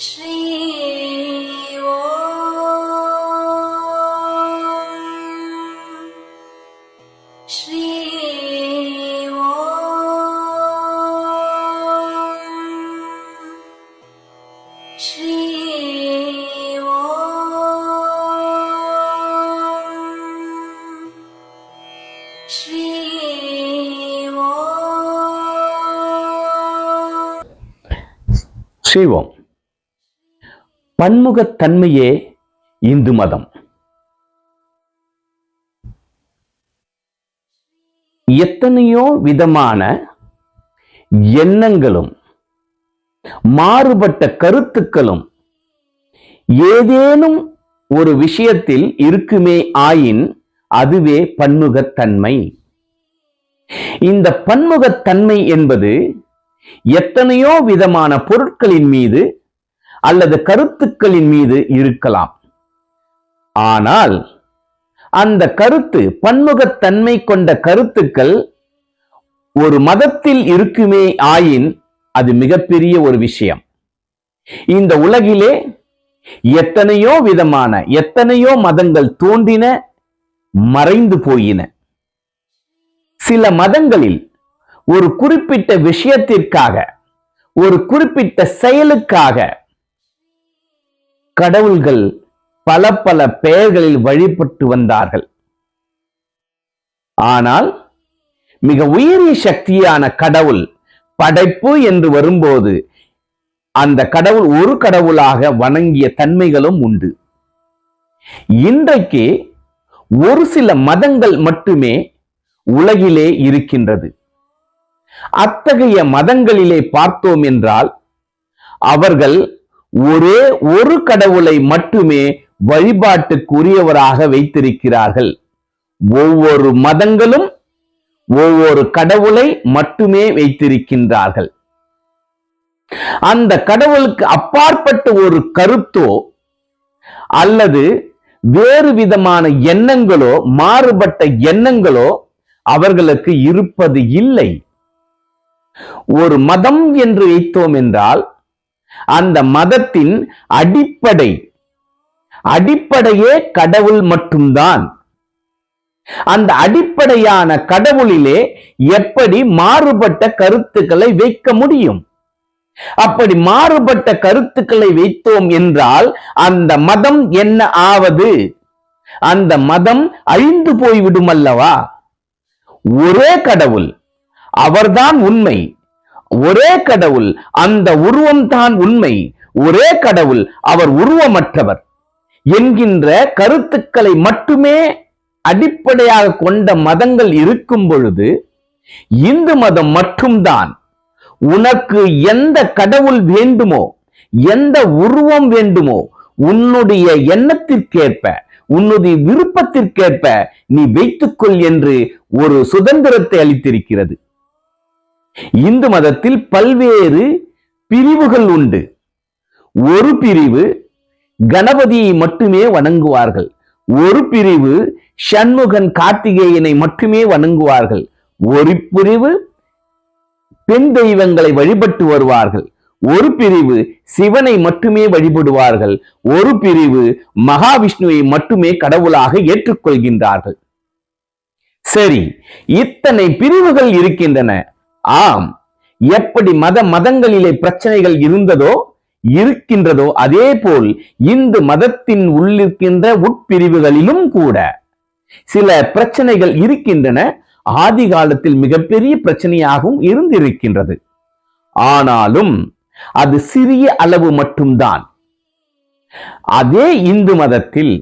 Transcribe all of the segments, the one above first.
ஸ்ரீ ஸ்ரீ ஸ்ரீ ஸ்ரீ ஸ்ரீவோம். பன்முகத்தன்மையே இந்து மதம். எத்தனையோ விதமான எண்ணங்களும் மாறுபட்ட கருத்துக்களும் ஏதேனும் ஒரு விஷயத்தில் இருக்குமே ஆயின் அதுவே பன்முகத்தன்மை. இந்த பன்முகத்தன்மை என்பது எத்தனையோ விதமான பொருட்களின் மீது அல்லது கருத்துக்களின் மீது இருக்கலாம். ஆனால் அந்த கருத்து, பன்முகத்தன்மை கொண்ட கருத்துக்கள் ஒரு மதத்தில் இருக்குமே ஆயின் அது மிகப்பெரிய ஒரு விஷயம். இந்த உலகிலே எத்தனையோ விதமான எத்தனையோ மதங்கள் தோன்றின, மறைந்து போயின. சில மதங்களில் ஒரு குறிப்பிட்ட விஷயத்திற்காக, ஒரு குறிப்பிட்ட செயலுக்காக கடவுள்கள் பல பல பெயர்களில் வழிபட்டு வந்தார்கள். ஆனால் மிக உயரிய சக்தியான கடவுள் படைப்பு என்று வரும்போது அந்த கடவுள் ஒரு கடவுளாக வணங்கிய தன்மைகளும் உண்டு. இன்றைக்கு ஒரு சில மதங்கள் மட்டுமே உலகிலே இருக்கின்றது. அத்தகைய மதங்களிலே பார்த்தோம் என்றால் அவர்கள் ஒரே ஒரு கடவுளை மட்டுமே வழிபாட்டுக்குரியவராக வைத்திருக்கிறார்கள். ஒவ்வொரு மதங்களும் ஒவ்வொரு கடவுளை மட்டுமே வைத்திருக்கின்றார்கள். அந்த கடவுளுக்கு அப்பாற்பட்ட ஒரு கருத்தோ அல்லது வேறு விதமான எண்ணங்களோ, மாறுபட்ட எண்ணங்களோ அவர்களுக்கு இருப்பது இல்லை. ஒரு மதம் என்று வைத்தோம் என்றால் அந்த மதத்தின் அடிப்படையே கடவுள் மட்டும்தான். அந்த அடிப்படையான கடவுளிலே எப்படி மாறுபட்ட கருத்துக்களை வைக்க முடியும்? அப்படி மாறுபட்ட கருத்துக்களை வைத்தோம் என்றால் அந்த மதம் என்ன ஆவது? அந்த மதம் அழிந்து போய்விடும் அல்லவா? ஒரே கடவுள், அவர்தான் உண்மை. ஒரே கடவுள், அந்த உருவம் தான் உண்மை. ஒரே கடவுள், அவர் உருவமற்றவர் என்கின்ற கருத்துக்களை மட்டுமே அடிப்படையாக கொண்ட மதங்கள் இருக்கும் பொழுது இந்து மதம் மட்டும்தான் உனக்கு எந்த கடவுள் வேண்டுமோ, எந்த உருவம் வேண்டுமோ, உன்னுடைய எண்ணத்திற்கேற்ப, உன்னுடைய விருப்பத்திற்கேற்ப நீ வைத்துக்கொள் என்று ஒரு சுதந்திரத்தை அளித்திருக்கிறது. இந்து மதத்தில் பல்வேறு பிரிவுகள் உண்டு. ஒரு பிரிவு கணபதியை மட்டுமே வணங்குவார்கள். ஒரு பிரிவு சண்முகன், கார்த்திகேயனை மட்டுமே வணங்குவார்கள். ஒரு பிரிவு பெண் தெய்வங்களை வழிபட்டு வருவார்கள். ஒரு பிரிவு சிவனை மட்டுமே வழிபடுவார்கள். ஒரு பிரிவு மகாவிஷ்ணுவை மட்டுமே கடவுளாக ஏற்றுக்கொள்கின்றார்கள். சரி, இத்தனை பிரிவுகள் இருக்கின்றன. ஆம், எப்படி மதங்களிலே பிரச்சனைகள் இருக்கின்றதோ அதே போல் இந்து மதத்தின் உள்ளிருக்கின்ற உட்பிரிவுகளிலும் கூட சில பிரச்சனைகள் இருக்கின்றன. ஆதி காலத்தில் மிகப்பெரிய பிரச்சனையாகவும் இருந்திருக்கின்றது. ஆனாலும் அது சிறிய அளவு மட்டும்தான். அதே இந்து மதத்தில்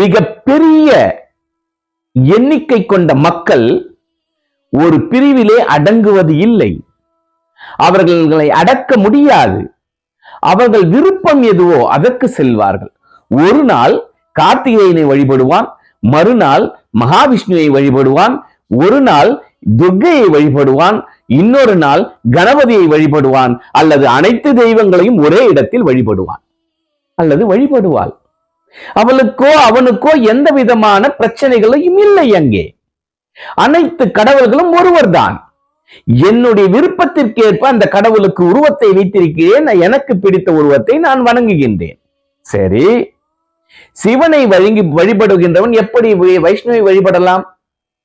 மிகப்பெரிய எண்ணிக்கை கொண்ட மக்கள் ஒரு பிரிவிலே அடங்குவது இல்லை. அவர்களை அடக்க முடியாது. அவர்கள் விருப்பம் எதுவோ அதற்கு செல்வார்கள். ஒரு நாள் கார்த்திகேயனை வழிபடுவான், மறுநாள் மகாவிஷ்ணுவை வழிபடுவான், ஒரு நாள் துர்க்கையை வழிபடுவான், இன்னொரு நாள் கணபதியை வழிபடுவான், அல்லது அனைத்து தெய்வங்களையும் ஒரே இடத்தில் வழிபடுவான் அல்லது வழிபடுவாள். அவனுக்கோ எந்த விதமான பிரச்சனைகளையும் இல்லை. அங்கே அனைத்து கடவுள்களும் ஒருவர்தான். என்னுடைய விருப்பத்திற்கேற்ப அந்த கடவுளுக்கு உருவத்தை வைத்திருக்கிறேன், எனக்கு பிடித்த உருவத்தை நான் வணங்குகின்றேன். சரி, சிவனை வழிபடுகின்றவன் எப்படி வைஷ்ணவை வழிபடலாம்?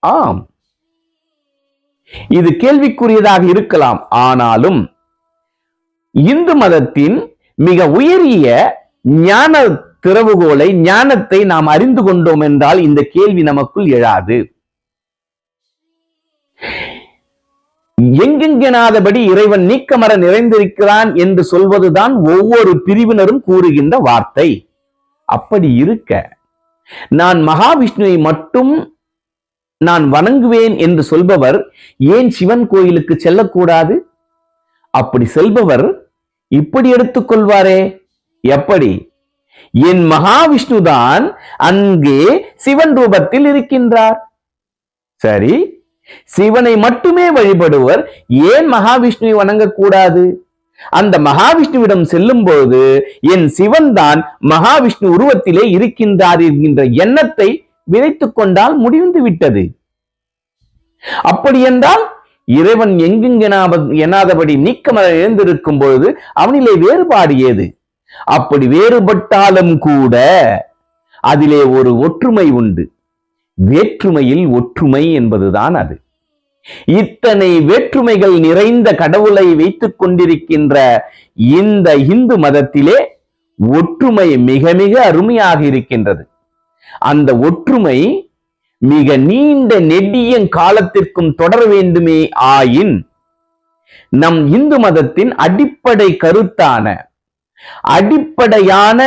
ஆம், இது கேள்விக்குரியதாக இருக்கலாம். ஆனாலும் இந்து மதத்தின் மிக உயரிய ஞான திறவுகோலை, ஞானத்தை நாம் அறிந்து கொண்டோம் என்றால் இந்த கேள்வி நமக்குள் எழாது. எங்கெங்கெனாதபடி இறைவன் நீக்கமர நிறைந்திருக்கிறான் என்று சொல்வதுதான் ஒவ்வொரு பிரிவினரும் கூறுகின்ற வார்த்தை. அப்படி இருக்க நான் மகாவிஷ்ணுவை மட்டும் நான் வணங்குவேன் என்று சொல்பவர் ஏன் சிவன் கோயிலுக்கு செல்லக்கூடாது? அப்படி செல்பவர் இப்படி எடுத்துக்கொள்வாரே, எப்படி? என் மகாவிஷ்ணுதான் அங்கே சிவன் ரூபத்தில் இருக்கின்றார். சரி, சிவனை மட்டுமே வழிபடுவர் ஏன் மகாவிஷ்ணுவை வணங்கக்கூடாது? அந்த மகாவிஷ்ணுவிடம் செல்லும் பொழுது என் சிவன் தான் மகாவிஷ்ணு உருவத்திலே இருக்கின்றார் என்கின்ற எண்ணத்தை விதைத்துக் கொண்டால் முடிந்து விட்டது. அப்படி என்றால் இறைவன் எனாதபடி நீக்கமர எழுந்திருக்கும் பொழுது அவனிலே வேறுபாடு ஏது? அப்படி வேறுபட்டாலும் கூட அதிலே ஒரு ஒற்றுமை உண்டு. வேற்றுமையில் ஒற்றுமை என்பதுதான் அது. இத்தனை வேற்றுமைகள் நிறைந்த கடவுளை வைத்துக் கொண்டிருக்கின்ற இந்த இந்து மதத்திலே ஒற்றுமை மிக மிக அருமையாக இருக்கின்றது. அந்த ஒற்றுமை மிக நீண்ட நெடிய காலத்திற்கும் தொடர வேண்டுமே ஆயின் நம் இந்து மதத்தின் அடிப்படை கருத்தான அடிப்படையான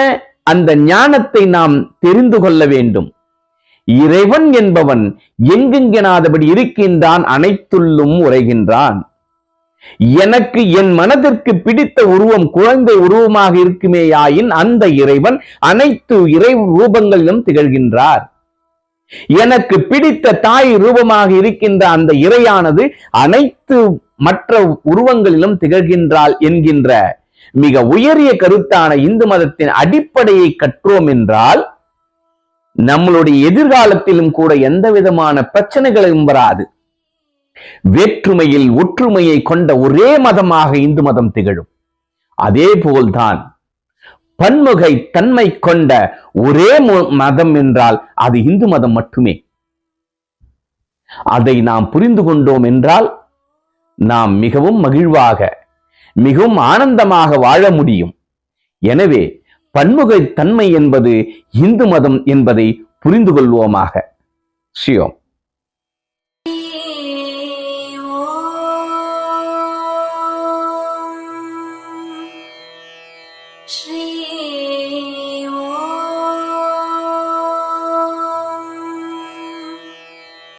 அந்த ஞானத்தை நாம் தெரிந்து கொள்ள வேண்டும். இறைவன் என்பவன் எங்கெங்கெனாதபடி இருக்கின்றான், அனைத்துள்ளும் உரைகின்றான். எனக்கு என் மனதிற்கு பிடித்த உருவம் குழந்தை உருவமாக இருக்குமேயாயின் அந்த இறைவன் அனைத்து இறை ரூபங்களிலும் திகழ்கின்றார். எனக்கு பிடித்த தாய் ரூபமாக இருக்கின்ற அந்த இறையானது அனைத்து மற்ற உருவங்களிலும் திகழ்கின்றாள் என்கின்ற மிக உயரிய கருத்தான இந்து மதத்தின் அடிப்படையை கற்றோம் என்றால் நம்மளுடைய எதிர்காலத்திலும் கூட எந்த விதமான பிரச்சனைகளும் வராது. வேற்றுமையில் ஒற்றுமையை கொண்ட ஒரே மதமாக இந்து மதம் திகழும். அதே போல்தான் பன்முகை தன்மை கொண்ட ஒரே மதம் என்றால் அது இந்து மதம் மட்டுமே. அதை நாம் புரிந்து கொண்டோம் என்றால் நாம் மிகவும் மகிழ்வாக, மிகவும் ஆனந்தமாக வாழ முடியும். எனவே பன்முகை தன்மை என்பது இந்து மதம் என்பதை புரிந்து கொள்வோமாக. ஸ்ரீயோம். Shri